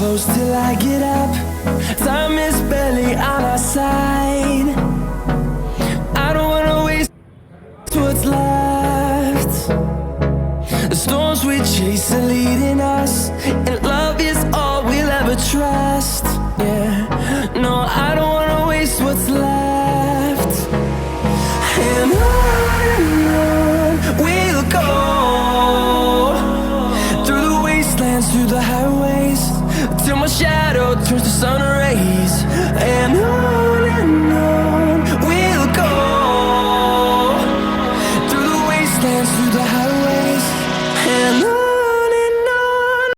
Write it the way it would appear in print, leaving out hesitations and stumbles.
close till I get up. Time is barely on our side. I don't wanna waste what's left. The storms we chase are leading us, and love is all we'll ever trust. Yeah, no, I don't wanna waste what's left. And on we'll go, through the wastelands, through the highways, till my shadow turns to sun